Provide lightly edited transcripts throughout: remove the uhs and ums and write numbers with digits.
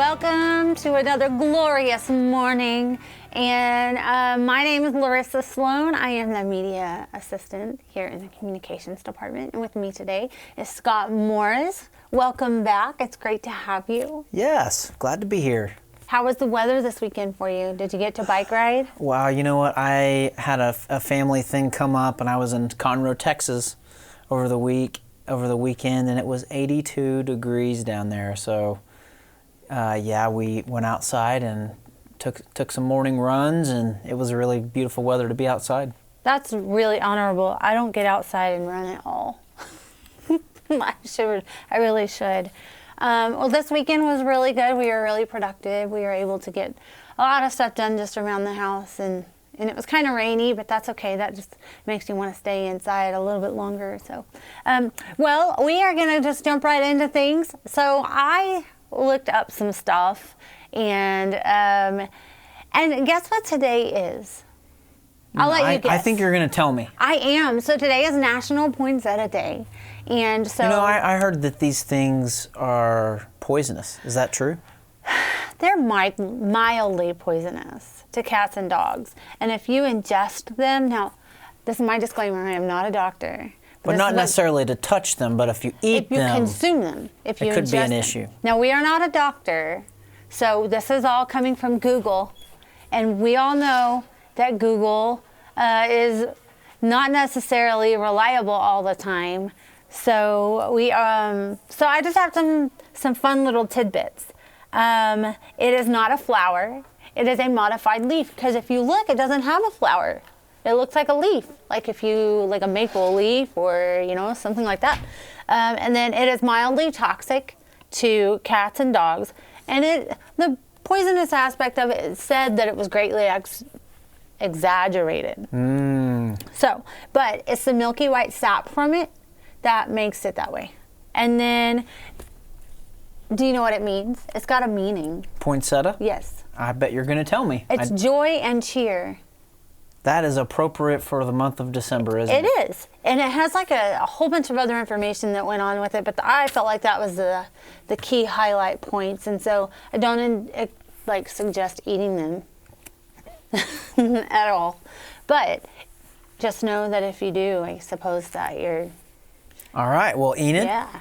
welcome to another glorious morning. And my name is Larissa Sloan. I am the media assistant here in the communications department. And with me today is Scott Morris. Welcome back. It's great to have you. Yes, glad to be here. How was the weather this weekend for you? Did you get to bike ride? Wow, you know what? I had a family thing come up, and I was in Conroe, Texas over the weekend, and it was 82 degrees down there. So, yeah, we went outside and took some morning runs, and it was really beautiful weather to be outside. That's really honorable. I don't get outside and run at all. I really should. Well, this weekend was really good. We were really productive. We were able to get a lot of stuff done just around the house, and it was kind of rainy, but that's okay. That just makes you want to stay inside a little bit longer. So, well, we are going to just jump right into things. So I looked up some stuff, and guess what today is? I'll let you guess. I think you're going to tell me. I am. So today is National Poinsettia Day. And so, you know, I heard that these things are poisonous. Is that true? They're mildly poisonous to cats and dogs. And if you ingest them, now, this is my disclaimer, I am not a doctor. But not necessarily to touch them, but if you eat them. If you consume them. If you ingest them. It could be an issue. Now, we are not a doctor, so this is all coming from Google. And we all know that Google is not necessarily reliable all the time. So so I just have some fun little tidbits. It is not a flower. It is a modified leaf, because if you look, it doesn't have a flower. It looks like a leaf, like a maple leaf or, something like that. And then it is mildly toxic to cats and dogs. And the poisonous aspect of it said that it was greatly exaggerated. So, but it's the milky white sap from it that makes it that way. And then, do you know what it means? It's got a meaning. Poinsettia? Yes. I bet you're going to tell me. It's joy and cheer. That is appropriate for the month of December, isn't it? It is. And it has like a whole bunch of other information that went on with it, but I felt like that was the key highlight points. And so I don't suggest eating them at all. But just know that if you do, I suppose that you're... All right. Well, Enid, yeah.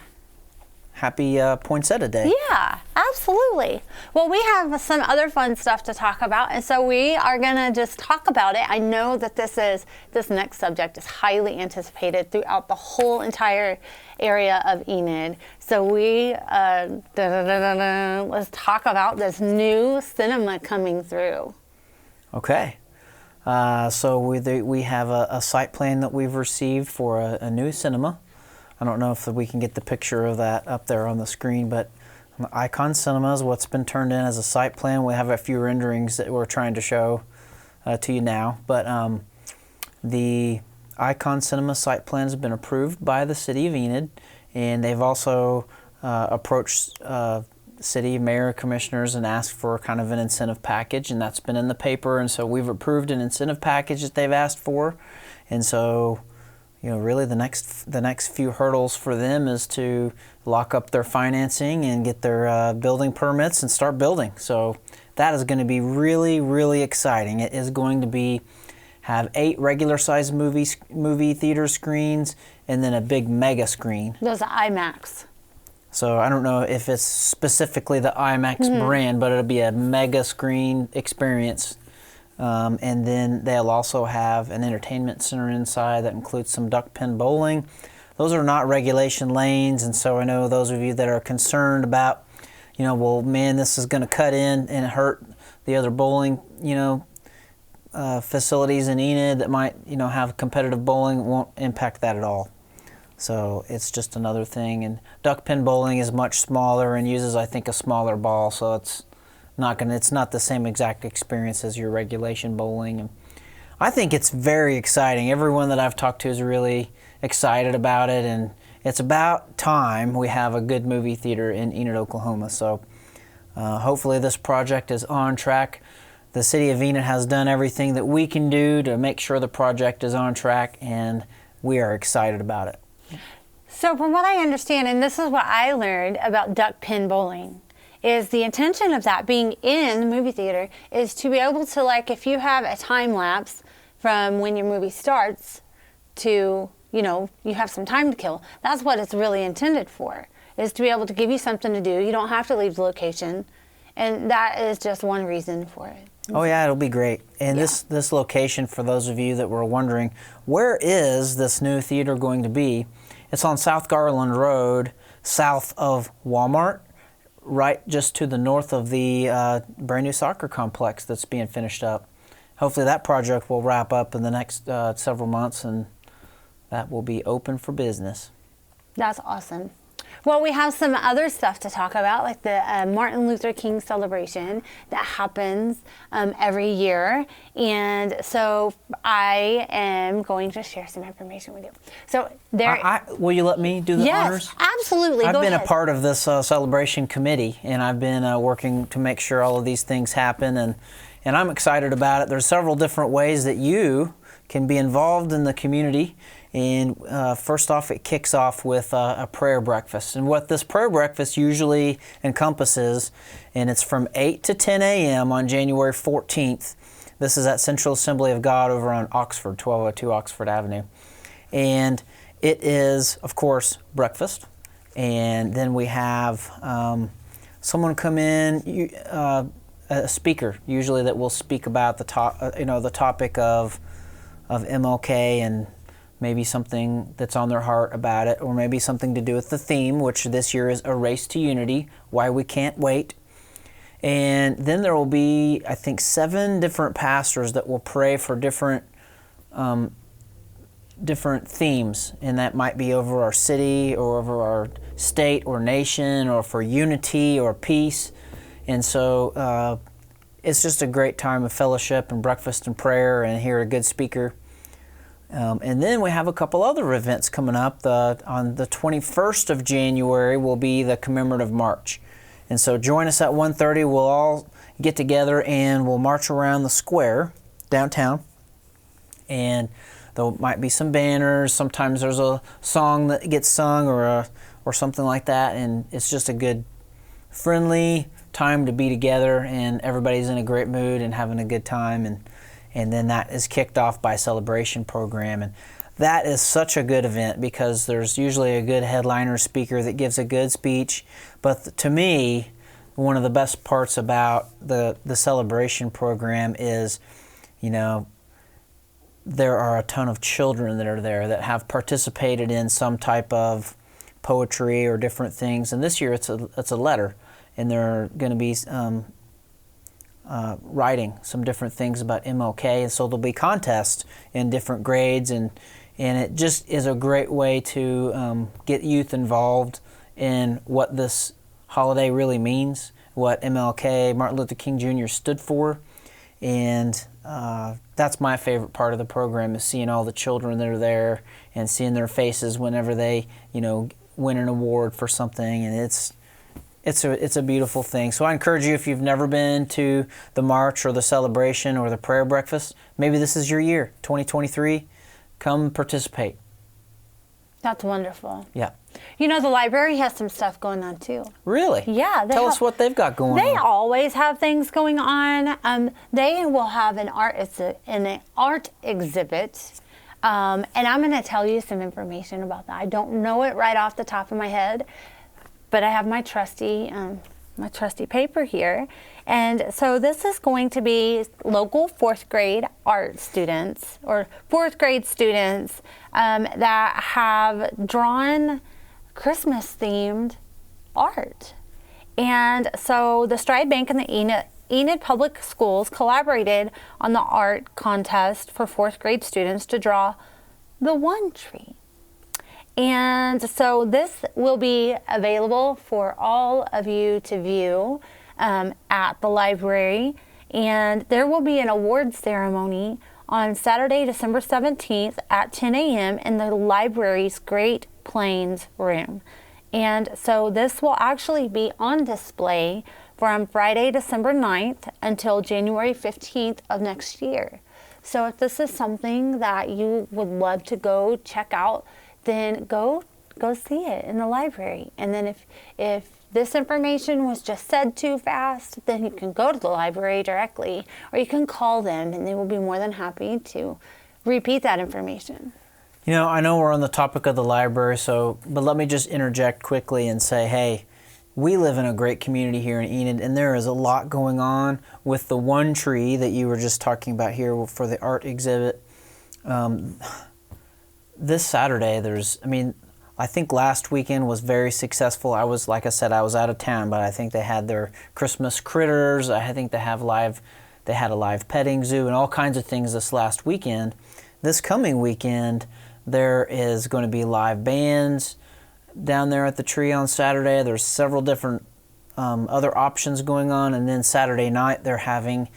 Happy Poinsettia Day. Yeah, absolutely. Well, we have some other fun stuff to talk about, and so we are going to just talk about it. I know that this next subject is highly anticipated throughout the whole entire area of Enid. So let's talk about this new cinema coming through. Okay. So we have a site plan that we've received for a new cinema. I don't know if we can get the picture of that up there on the screen, but Icon Cinema is what's been turned in as a site plan. We have a few renderings that we're trying to show to you now, but the Icon Cinema site plan has been approved by the City of Enid, and they've also approached city mayor commissioners and asked for kind of an incentive package, and that's been in the paper, and so we've approved an incentive package that they've asked for. And so, really the next few hurdles for them is to lock up their financing and get their building permits and start building. So that is going to be really, really exciting. It is going to have 8 regular size movie theater screens and then a big mega screen. Those are IMAX. So I don't know if it's specifically the IMAX brand, but it'll be a mega screen experience. And then they'll also have an entertainment center inside that includes some duck pin bowling. Those are not regulation lanes, and so I know those of you that are concerned about, well, man, this is going to cut in and hurt the other bowling, facilities in Enid that might, have competitive bowling. It won't impact that at all. So it's just another thing. And duck pin bowling is much smaller and uses, I think, a smaller ball, so it's not the same exact experience as your regulation bowling. And I think it's very exciting. Everyone that I've talked to is really excited about it, and it's about time we have a good movie theater in Enid, Oklahoma. So hopefully this project is on track. The City of Enid has done everything that we can do to make sure the project is on track, and we are excited about it. So from what I understand, and this is what I learned about duck pin bowling, is the intention of that being in the movie theater is to be able to, like, if you have a time lapse from when your movie starts to, you know, you have some time to kill. That's what it's really intended for, is to be able to give you something to do. You don't have to leave the location. And that is just one reason for it. Oh yeah, it'll be great. And this location, for those of you that were wondering, where is this new theater going to be? It's on South Garland Road, south of Walmart, right just to the north of the brand new soccer complex that's being finished up. Hopefully that project will wrap up in the next several months, and that will be open for business. That's awesome. Well, we have some other stuff to talk about, like the Martin Luther King celebration that happens every year. And so I am going to share some information with you. So there. Will you let me do the honors? Yes, absolutely. I've been a part of this celebration committee, and I've been working to make sure all of these things happen, and I'm excited about it. There's several different ways that you can be involved in the community. And first off, it kicks off with a prayer breakfast. And what this prayer breakfast usually encompasses, and it's from 8 to 10 a.m. on January 14th. This is at Central Assembly of God over on Oxford, 1202 Oxford Avenue. And it is, of course, breakfast. And then we have someone come in, a speaker, usually, that will speak about the topic of MLK, and maybe something that's on their heart about it, or maybe something to do with the theme, which this year is A Race to Unity, Why We Can't Wait. And then there will be, I think, 7 different pastors that will pray for different themes, and that might be over our city or over our state or nation, or for unity or peace. And so it's just a great time of fellowship and breakfast and prayer, and hear a good speaker. And then we have a couple other events coming up. On the 21st of January will be the commemorative march. And so join us at 1:30. We'll all get together and we'll march around the square downtown. And there might be some banners. Sometimes there's a song that gets sung or something like that. And it's just a good, friendly time to be together, and everybody's in a great mood and having a good time. And then that is kicked off by a celebration program. And that is such a good event because there's usually a good headliner speaker that gives a good speech. But to me, one of the best parts about the celebration program is, you know, there are a ton of children that are there that have participated in some type of poetry or different things. And this year it's a letter, and they're going to be writing some different things about MLK, and so there'll be contests in different grades, and it just is a great way to get youth involved in what this holiday really means, what MLK, Martin Luther King Jr. stood for. And that's my favorite part of the program, is seeing all the children that are there and seeing their faces whenever they, you know, win an award for something, and it's a beautiful thing. So I encourage you, if you've never been to the march or the celebration or the prayer breakfast, maybe this is your year, 2023. Come participate. That's wonderful. Yeah. You know, the library has some stuff going on too. Really? Yeah. Tell us what they've got going on. They always have things going on. They will have an art exhibit. And I'm going to tell you some information about that. I don't know it right off the top of my head, but I have my trusty paper here. And so this is going to be local 4th grade art students, or 4th grade students that have drawn Christmas-themed art. And so the Stride Bank and the Enid Public Schools collaborated on the art contest for 4th grade students to draw the one tree. And so this will be available for all of you to view at the library. And there will be an awards ceremony on Saturday, December 17th at 10 a.m. in the library's Great Plains room. And so this will actually be on display from Friday, December 9th until January 15th of next year. So if this is something that you would love to go check out, then go go see it in the library. And then if this information was just said too fast, then you can go to the library directly, or you can call them and they will be more than happy to repeat that information. You know, I know we're on the topic of the library, but let me just interject quickly and say, hey, we live in a great community here in Enid, and there is a lot going on with the one tree that you were just talking about here for the art exhibit. This Saturday, I think last weekend was very successful. Like I said, I was out of town, but I think they had their Christmas critters. I think they had a live petting zoo and all kinds of things this last weekend. This coming weekend, there is going to be live bands down there at the tree on Saturday. There's several different other options going on, and then Saturday night they're having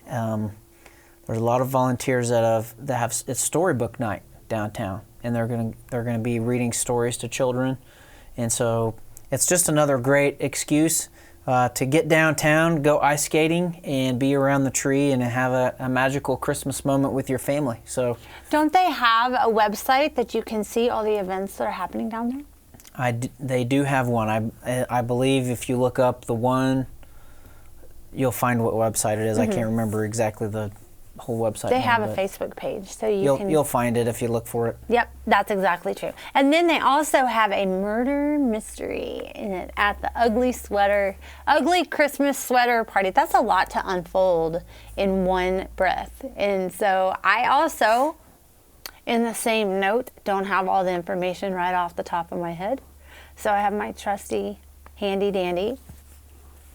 there's a lot of volunteers that have it's storybook night downtown, and they're going to be reading stories to children, and so it's just another great excuse to get downtown, go ice skating, and be around the tree and have a magical Christmas moment with your family. So, don't they have a website that you can see all the events that are happening down there? They do have one. I believe if you look up the one, you'll find what website it is. I can't remember exactly the whole website. They have a Facebook page, so you'll find it if you look for it. Yep, that's exactly true. And then they also have a murder mystery in it at the ugly Christmas sweater party. That's a lot to unfold in one breath. And so I also, in the same note, don't have all the information right off the top of my head. So I have my trusty, handy dandy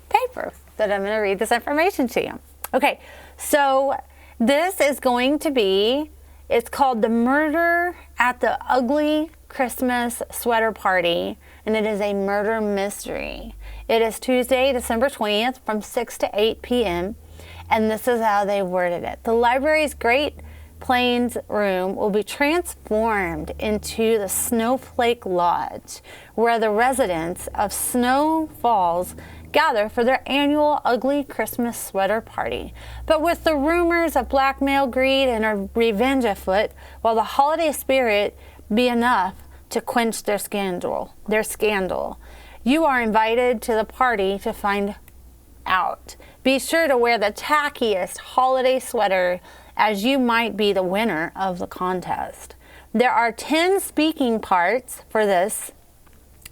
paper that I'm going to read this information to you. Okay, so this is going to be, it's called The Murder at the Ugly Christmas Sweater Party, and it is a murder mystery. It is Tuesday, December 20th from 6 to 8 p.m., and this is how they worded it. The library's Great Plains room will be transformed into the Snowflake Lodge, where the residents of Snow Falls gather for their annual ugly Christmas sweater party. But with the rumors of blackmail, greed, and a revenge afoot, will the holiday spirit be enough to quench their scandal? You are invited to the party to find out. Be sure to wear the tackiest holiday sweater, as you might be the winner of the contest. There are 10 speaking parts for this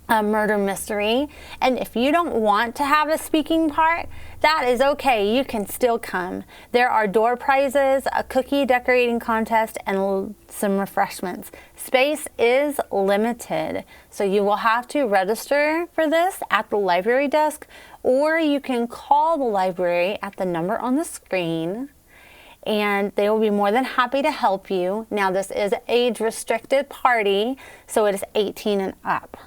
murder mystery, and if you don't want to have a speaking part, that is okay. You can still come. There are door prizes, a cookie decorating contest, and some refreshments. Space is limited, so you will have to register for this at the library desk, or you can call the library at the number on the screen, and they will be more than happy to help you. Now, this is an age-restricted party, so it is 18 and up.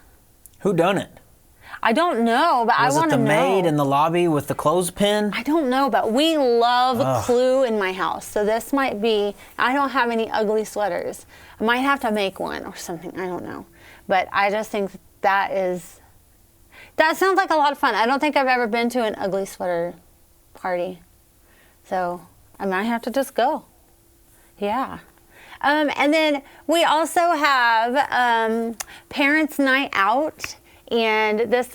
Who done it? I don't know, but I want to know. Was it the maid in the lobby with the clothespin? I don't know, but we love Clue in my house, so this might be, I don't have any ugly sweaters. I might have to make one or something, I don't know. But I just think that sounds like a lot of fun. I don't think I've ever been to an ugly sweater party, so I might have to just go. Yeah. And then we also have Parents' Night Out, and this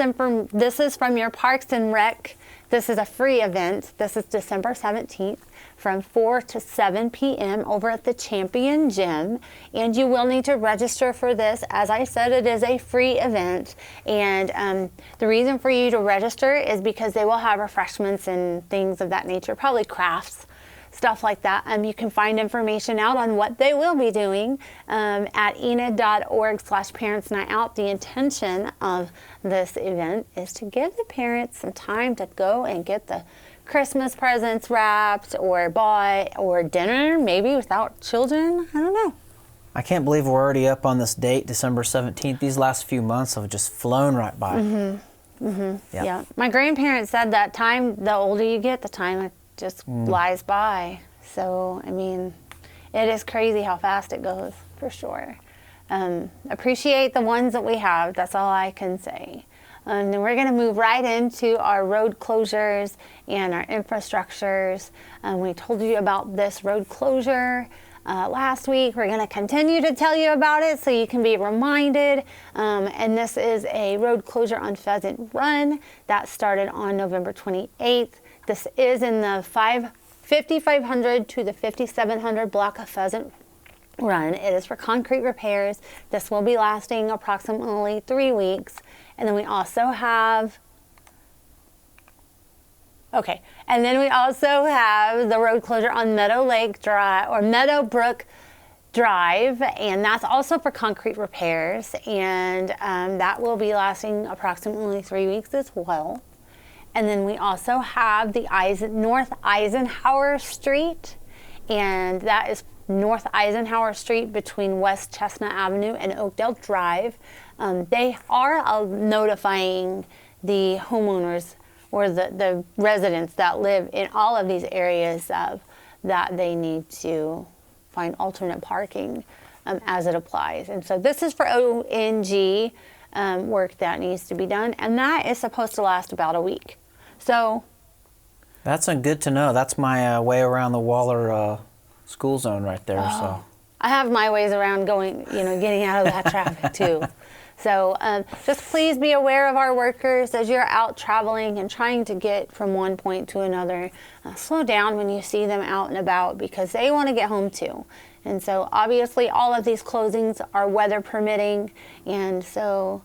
is from your Parks and Rec. This is a free event. This is December 17th from 4 to 7 p.m. over at the Champion Gym, and you will need to register for this. As I said, it is a free event, and the reason for you to register is because they will have refreshments and things of that nature, probably crafts, stuff like that. You can find information out on what they will be doing at enid.org/parentsnightout. The intention of this event is to give the parents some time to go and get the Christmas presents wrapped or bought, or dinner maybe without children. I don't know. I can't believe we're already up on this date, December 17th. These last few months have just flown right by. Yeah. My grandparents said that time, the older you get, the time just flies by. So, I mean, it is crazy how fast it goes, for sure. Appreciate the ones that we have. That's all I can say. And then we're going to move right into our road closures and our infrastructures. We told you about this road closure last week. We're going to continue to tell you about it so you can be reminded. And this is a road closure on Pheasant Run that started on November 28th. This is in the 5500 to the 5700 block of Pheasant Run. It is for concrete repairs. This will be lasting approximately 3 weeks. And then we also have the road closure on Meadowbrook Drive, and that's also for concrete repairs, and that will be lasting approximately 3 weeks as well. And then we also have the North Eisenhower Street, and that is North Eisenhower Street between West Chestnut Avenue and Oakdale Drive. They are notifying the homeowners or the residents that live in all of these areas that they need to find alternate parking as it applies. And so this is for ONG work that needs to be done, and that is supposed to last about a week. So that's good to know. That's my way around the Waller school zone right there. So I have my ways around getting out of that traffic too. So just please be aware of our workers as you're out traveling and trying to get from one point to another. Slow down when you see them out and about because they want to get home too. And so obviously all of these closings are weather permitting, and so,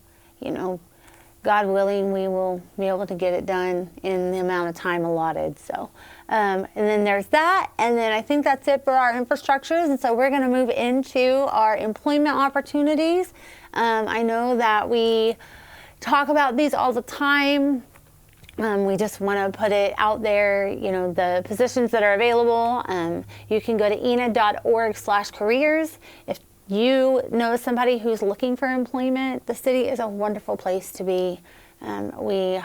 God willing, we will be able to get it done in the amount of time allotted. So, and then there's that, and then I think that's it for our infrastructures. And so we're going to move into our employment opportunities. I know that we talk about these all the time. We just want to put it out there, the positions that are available. You can go to enid.org/careers. If you know somebody who's looking for employment, the city is a wonderful place to be. We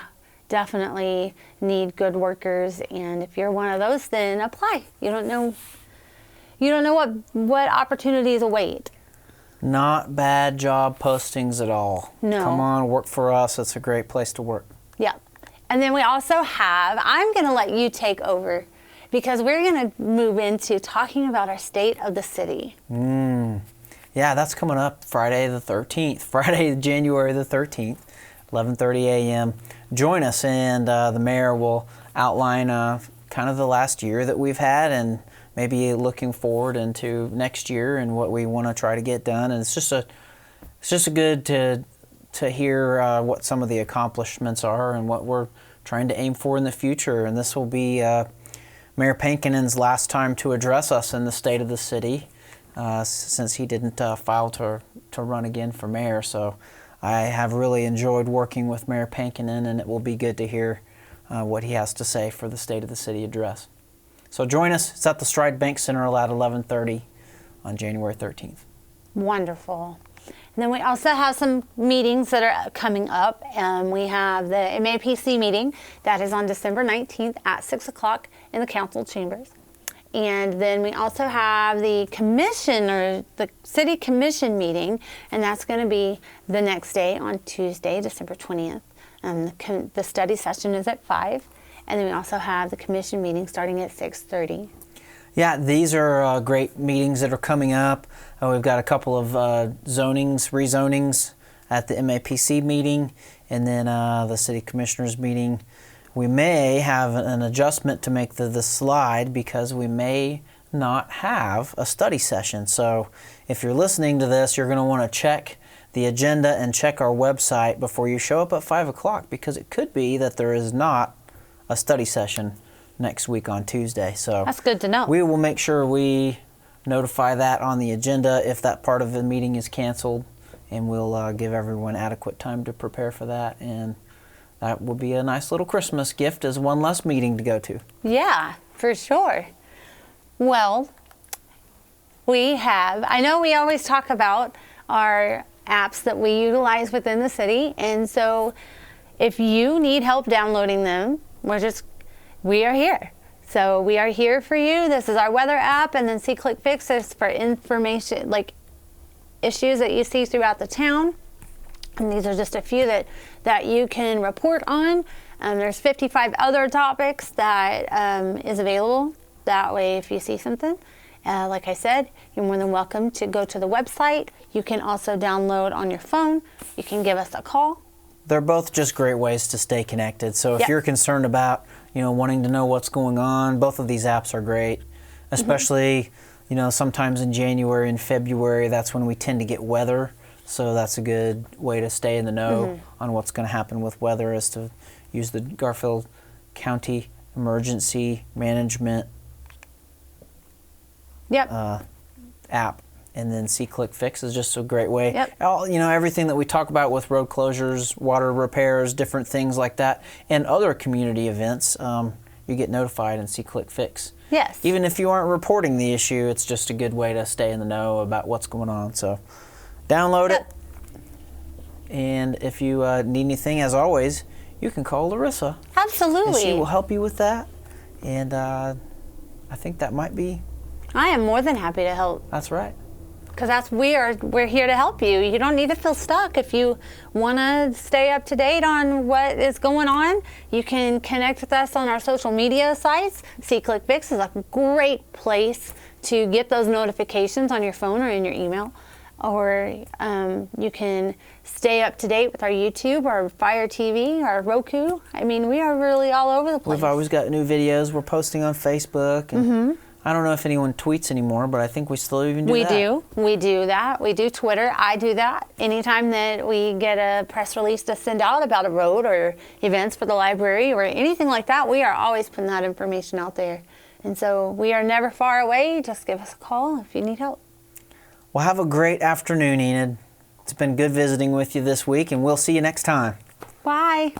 definitely need good workers, and if you're one of those, then apply. You don't know what opportunities await. not bad job postings at all. No. Come on, work for us. It's a great place to work. Yeah. And then we also have, I'm going to let you take over because we're going to move into talking about our state of the city. Yeah, that's coming up Friday the 13th, Friday, January the 13th, 11:30 a.m. Join us, and the mayor will outline kind of the last year that we've had and maybe looking forward into next year and what we want to try to get done. And it's just good to hear what some of the accomplishments are and what we're trying to aim for in the future. And this will be Mayor Pankinen's last time to address us in the state of the city, since he didn't file to run again for mayor. So I have really enjoyed working with Mayor Pankinen, and it will be good to hear what he has to say for the State of the City address. So join us. It's at the Stride Bank Center at 11:30 on January 13th. Wonderful. And then we also have some meetings that are coming up. We have the MAPC meeting that is on December 19th at 6 o'clock in the council chambers. And then we also have the commission, or the city commission meeting, and that's going to be the next day on Tuesday, December 20th. The study session is at 5, and then we also have the commission meeting starting at 6:30. Yeah, these are great meetings that are coming up. We've got a couple of rezonings at the MAPC meeting, and then the city commissioners meeting. We may have an adjustment to make the slide because we may not have a study session. So if you're listening to this, you're going to want to check the agenda and check our website before you show up at 5 o'clock, because it could be that there is not a study session next week on Tuesday. So that's good to know. We will make sure we notify that on the agenda if that part of the meeting is canceled, and we'll give everyone adequate time to prepare for that. And that will be a nice little Christmas gift as one less meeting to go to. Yeah, for sure. Well, I know we always talk about our apps that we utilize within the city, and so if you need help downloading them, we are here. So we are here for you. This is our weather app, and then SeeClickFix is for information, like issues that you see throughout the town. And these are just a few that you can report on. There's 55 other topics that is available. That way, if you see something, Like I said, you're more than welcome to go to the website. You can also download on your phone. You can give us a call. They're both just great ways to stay connected. So if Yep. you're concerned about, wanting to know what's going on, both of these apps are great. Especially, sometimes in January and February, that's when we tend to get weather. So that's a good way to stay in the know on what's going to happen with weather, is to use the Garfield County Emergency Management app. And then C-Click Fix is just a great way. Yep. Everything that we talk about with road closures, water repairs, different things like that, and other community events, you get notified in C-Click Fix. Yes. Even if you aren't reporting the issue, it's just a good way to stay in the know about what's going on. So download it. And if you need anything, as always, you can call Larissa. Absolutely. And she will help you with that. And I think that might be... I am more than happy to help. That's right. Because we're here to help you. You don't need to feel stuck. If you want to stay up to date on what is going on, you can connect with us on our social media sites. C-Click-Fix is a great place to get those notifications on your phone or in your email. Or you can stay up to date with our YouTube, our Fire TV, our Roku. I mean, we are really all over the place. We've always got new videos we're posting on Facebook. And I don't know if anyone tweets anymore, but I think we still even do that. We do that. We do Twitter. I do that. Anytime that we get a press release to send out about a road or events for the library or anything like that, we are always putting that information out there. And so we are never far away. Just give us a call if you need help. Well, have a great afternoon, Enid. It's been good visiting with you this week, and we'll see you next time. Bye.